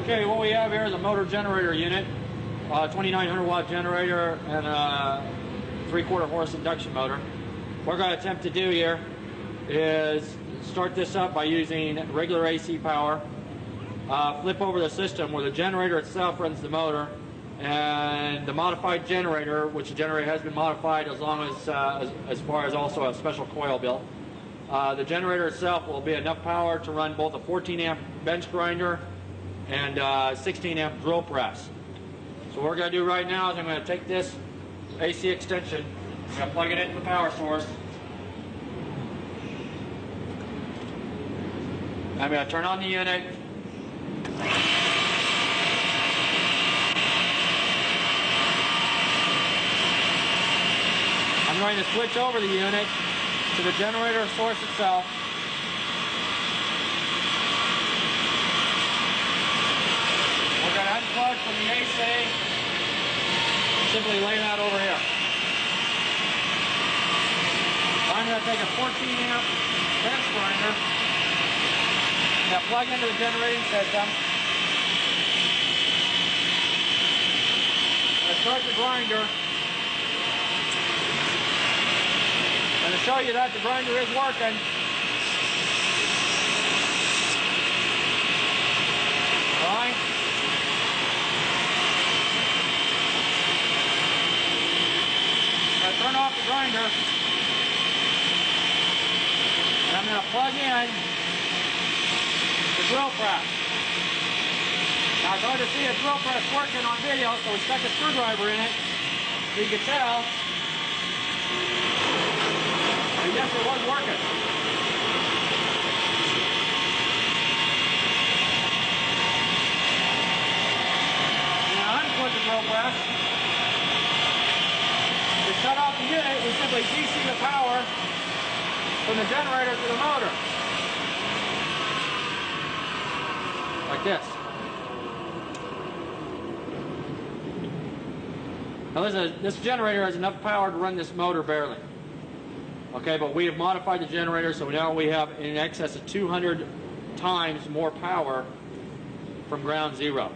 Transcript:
Okay, what we have here is a motor generator unit, 2900 watt generator and a 3/4 horse induction motor. What we're going to attempt to do here is start this up by using regular AC power, flip over the system where the generator itself runs the motor, and the modified generator, which the generator has been modified as far as also a special coil built. The generator itself will be enough power to run both a 14 amp bench grinder and 16 amp drill press. So what we're going to do right now is I'm going to take this AC extension, I'm going to plug it into the power source. I'm going to turn on the unit. I'm going to switch over the unit to the generator source itself. We're going to unplug from the AC, simply lay that over here. I'm going to take a 14 amp bench grinder, now plug into the generating system. I'm going to start the grinder. And to show you that the grinder is working, all right? I'm going to turn off the grinder, and I'm going to plug in the drill press. Now it's hard to see a drill press working on video, so we stuck a screwdriver in it, so you can tell. And yes, it was working. Now unplug the drill press. To shut off the unit, we simply DC the power from the generator to the motor. Like this. Now this generator has enough power to run this motor barely. Okay, but we have modified the generator, so now we have in excess of 200 times more power from ground zero.